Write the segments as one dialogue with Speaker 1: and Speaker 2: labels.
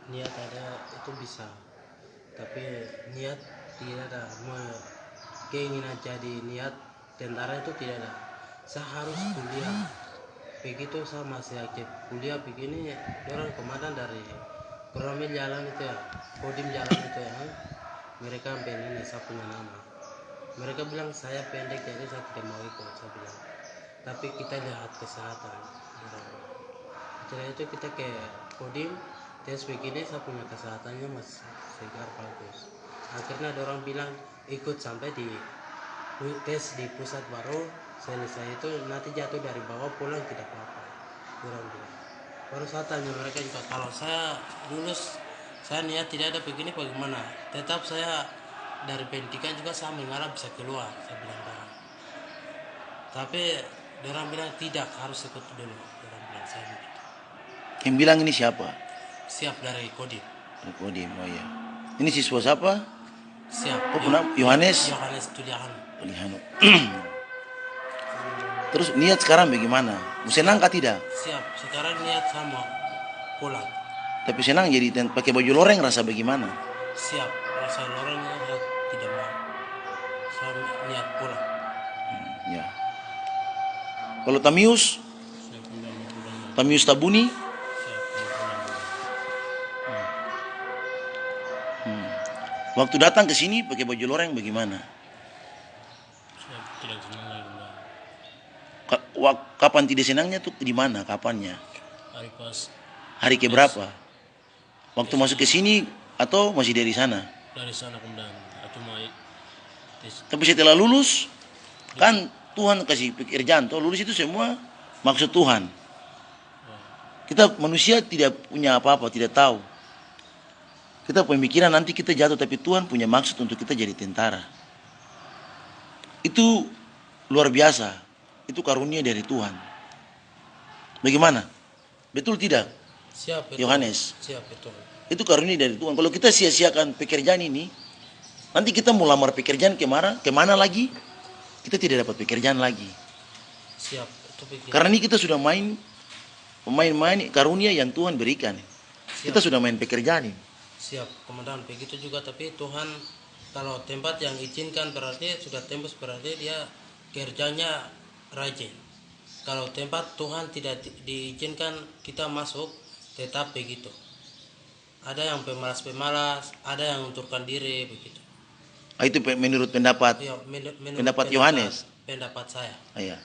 Speaker 1: niat ada itu bisa, tapi niat tidak ada. Keinginan jadi niat tentara itu tidak ada. Saya harus kuliah, begitu saya masih aktif kuliah begini, orang komandan dari Koramil jalan itu ya, Kodim jalan itu ya, mereka ambil ini saya punya nama. Mereka bilang saya pendek jadi saya tidak mau ikut. Saya bilang, tapi kita lihat kesehatan. Setelah itu kita ke Kodim, tes begini saya punya kesehatannya masih segar bagus. Akhirnya ada orang bilang ikut sampai di tes di pusat baru selesai itu nanti jatuh dari bawah pulang tidak apa-apa. Orang bilang. Baru saya tanya mereka juga, kalau saya lulus saya niat tidak ada begini bagaimana? Tetap saya dari pendidikan juga saya mengarah bisa keluar, saya bilang orang. Tapi orang bilang tidak, harus ikut dulu. Orang bilang saya begitu.
Speaker 2: Yang bilang ini siapa?
Speaker 1: Siap dari Kodim.
Speaker 2: Kodim, oh iya. Ini siswa siapa?
Speaker 1: Siap.
Speaker 2: Oh, Yohanes?
Speaker 1: Yohanes Tuliahan.
Speaker 2: Tulihan. Terus niat sekarang bagaimana? Senang kah tidak?
Speaker 1: Siap. Sekarang niat saya mau pulang.
Speaker 2: Tapi senang jadi pakai baju loreng rasa bagaimana?
Speaker 1: Siap. Rasa lorengnya saya tidak mau. Saya niat pulang.
Speaker 2: Ya. Kalau Tamius?
Speaker 1: Siap, tidak mau pulang.
Speaker 2: Tamius Tabuni?
Speaker 1: Siap, mau pulang.
Speaker 2: Waktu datang ke sini pakai baju loreng bagaimana?
Speaker 1: Siap, tidak senang lagi.
Speaker 2: Kapan tidak senangnya tuh di mana? Kapannya?
Speaker 1: Hari pas
Speaker 2: Hari keberapa? Waktu masuk ke sini atau masih dari sana?
Speaker 1: dari sana kemudian cuma tes.
Speaker 2: Tapi setelah lulus kan Tuhan kasih pekerjaan. Tuh lulus itu semua maksud Tuhan. Kita manusia tidak punya apa-apa, tidak tahu. Kita pemikiran nanti kita jatuh, tapi Tuhan punya maksud untuk kita jadi tentara. Itu luar biasa. Itu karunia dari Tuhan. Bagaimana? Betul tidak?
Speaker 1: Siap, betul.
Speaker 2: Yohanes.
Speaker 1: Siap, betul.
Speaker 2: Itu karunia dari Tuhan. Kalau kita sia-siakan pekerjaan ini, nanti kita mau lamar pekerjaan kemana lagi? Kita tidak dapat pekerjaan lagi.
Speaker 1: Siap, itu begitu.
Speaker 2: Karena ini kita sudah main karunia yang Tuhan berikan.
Speaker 1: Siap.
Speaker 2: Kita sudah main pekerjaan ini.
Speaker 1: Siap, komandan. Begitu juga, tapi Tuhan kalau tempat yang izinkan berarti sudah tembus, berarti dia kerjanya rajin. Kalau tempat Tuhan tidak diizinkan kita masuk, tetap begitu. Ada yang pemalas-pemalas, ada yang unturkan diri begitu.
Speaker 2: Itu menurut pendapat
Speaker 1: Iya,
Speaker 2: pendapat Yohanes.
Speaker 1: Pendapat saya.
Speaker 2: Iya.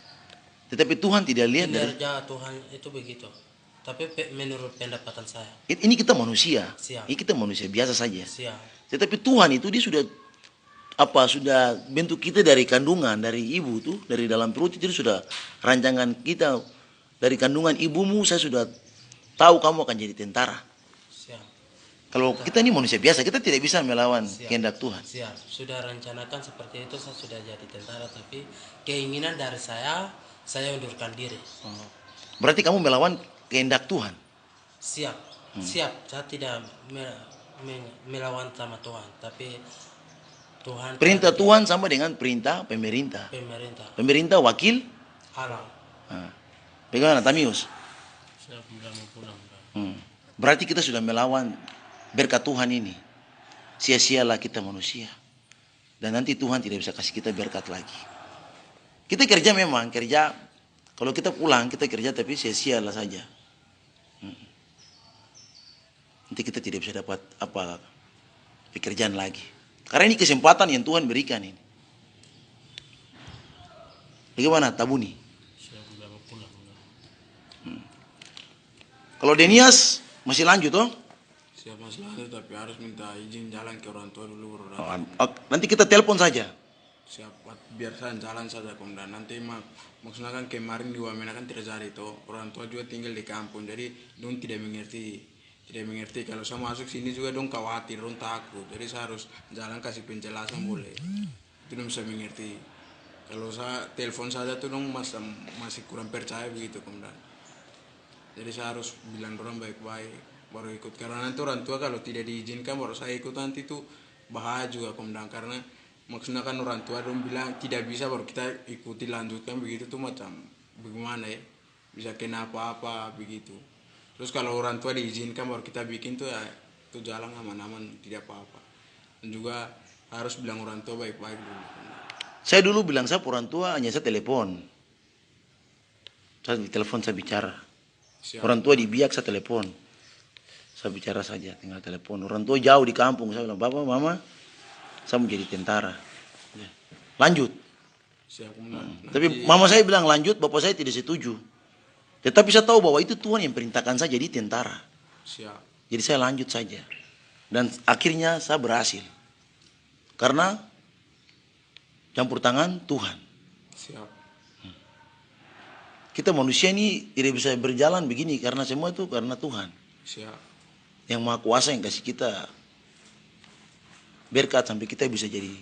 Speaker 2: Tetapi Tuhan tidak lihat dari
Speaker 1: Kinerja Tuhan itu begitu. Tapi menurut pendapatan saya.
Speaker 2: ini kita manusia.
Speaker 1: Siap.
Speaker 2: Ini kita manusia biasa saja.
Speaker 1: Siap.
Speaker 2: Tetapi Tuhan itu dia sudah bentuk kita dari kandungan, dari ibu tuh, dari dalam perut itu sudah rancangan kita dari kandungan ibumu saya sudah tahu kamu akan jadi tentara.
Speaker 1: Siap.
Speaker 2: Kalau kita ini manusia biasa, kita tidak bisa melawan
Speaker 1: Siap.
Speaker 2: kehendak Tuhan.
Speaker 1: Siap. Sudah rencanakan seperti itu, saya sudah jadi tentara, tapi keinginan dari saya undurkan diri.
Speaker 2: Berarti kamu melawan kehendak Tuhan.
Speaker 1: Siap. Siap. Saya tidak melawan sama Tuhan, tapi Tuhan.
Speaker 2: Perintah Tuhan sama dengan perintah pemerintah.
Speaker 1: Pemerintah.
Speaker 2: Pemerintah wakil
Speaker 1: Alam.
Speaker 2: bagaimana Tamius?
Speaker 1: Saya sudah mau pulang.
Speaker 2: Berarti kita sudah melawan berkat Tuhan ini. Sia-sialah kita manusia. Dan nanti Tuhan tidak bisa kasih kita berkat lagi. Kita kerja memang, kerja. Kalau kita pulang, kita kerja tapi sia-sialah saja. Nanti kita tidak bisa dapat pekerjaan lagi. Karena ini kesempatan yang Tuhan berikan ini. Bagaimana Tabuni?
Speaker 1: Saya sudah mau pulang.
Speaker 2: Kalau Denias masih lanjut toh?
Speaker 3: Siap masih lanjut, tapi harus minta izin jalan ke orang tua dulu baru datang.
Speaker 2: Nanti kita telepon saja.
Speaker 3: Siap, biar saya jalan saja kemudian nanti maksudnya kan kemarin di Wamena kan tidak jadi toh, orang tua juga tinggal di kampung, jadi dong tidak mengerti kalau saya masuk sini juga dong khawatir, dong takut, jadi saya harus jalan kasih penjelasan boleh, itu dong bisa mengerti. Kalau saya telepon saja tuh dong masih kurang percaya begitu kemudian, jadi saya harus bilang orang baik-baik baru ikut, karena nanti orang tua kalau tidak diizinkan baru saya ikut nanti tuh bahaya juga kemudian, karena maksudnya kan orang tua dong bilang tidak bisa baru kita ikuti lanjutkan begitu tuh macam bagaimana ya, bisa kena apa-apa begitu. Terus kalau orang tua diizinkan baru kita bikin tuh ya itu jalan aman-aman tidak apa-apa. Dan juga harus bilang orang tua baik-baik dulu.
Speaker 2: Saya dulu bilang saya orang tua hanya saya telepon. Saya di telepon saya bicara.
Speaker 3: Siap.
Speaker 2: Orang tua di biak saya telepon. Saya bicara saja tinggal telepon. Orang tua jauh di kampung saya bilang, "Bapak, Mama, saya mau jadi tentara." Ya. Lanjut.
Speaker 3: Siap komandan.
Speaker 2: Tapi mama saya bilang lanjut, bapak saya tidak setuju. Tetapi saya tahu bahwa itu Tuhan yang perintahkan saya jadi tentara.
Speaker 3: Siap.
Speaker 2: Jadi saya lanjut saja. Dan akhirnya saya berhasil. Karena campur tangan Tuhan.
Speaker 3: Siap.
Speaker 2: Kita manusia ini tidak bisa berjalan begini karena semua itu karena Tuhan.
Speaker 3: Siap.
Speaker 2: Yang Maha Kuasa yang kasih kita berkat sampai kita bisa jadi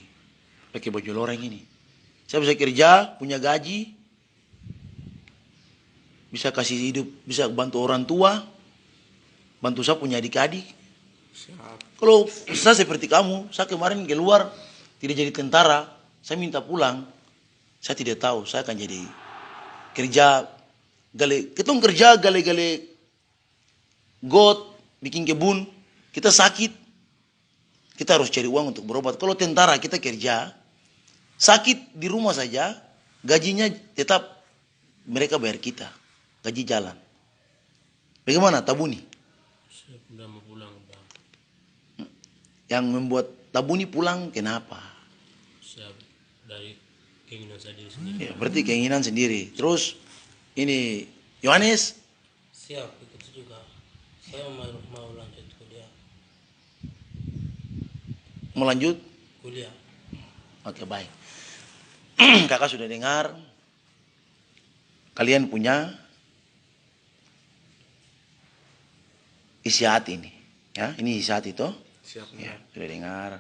Speaker 2: pakai baju loreng ini. Saya bisa kerja, punya gaji, bisa kasih hidup, bisa bantu orang tua, bantu saya punya adik-adik.
Speaker 3: Siap.
Speaker 2: Kalau saya seperti kamu, saya kemarin keluar tidak jadi tentara, saya minta pulang, saya tidak tahu, saya akan jadi kerja, ketong kerja gale-gale got, bikin kebun, kita sakit, kita harus cari uang untuk berobat. Kalau tentara kita kerja, sakit di rumah saja, gajinya tetap mereka bayar kita, gaji jalan. Bagaimana Tabuni?
Speaker 1: Saya udah mau pulang, Bang.
Speaker 2: Yang membuat Tabuni pulang kenapa?
Speaker 1: Saya dari keinginan saya diri sendiri.
Speaker 2: Ya, berarti keinginan sendiri. Terus ini Yohanes
Speaker 1: Siap, ikut juga. Saya mau lanjut kuliah.
Speaker 2: mau lanjut?
Speaker 1: Kuliah.
Speaker 2: Oke, baik. Kakak sudah dengar. Kalian punya isi hati ini. Ya, ini isi hati itu.
Speaker 3: Siap.
Speaker 2: Ya, sudah dengar.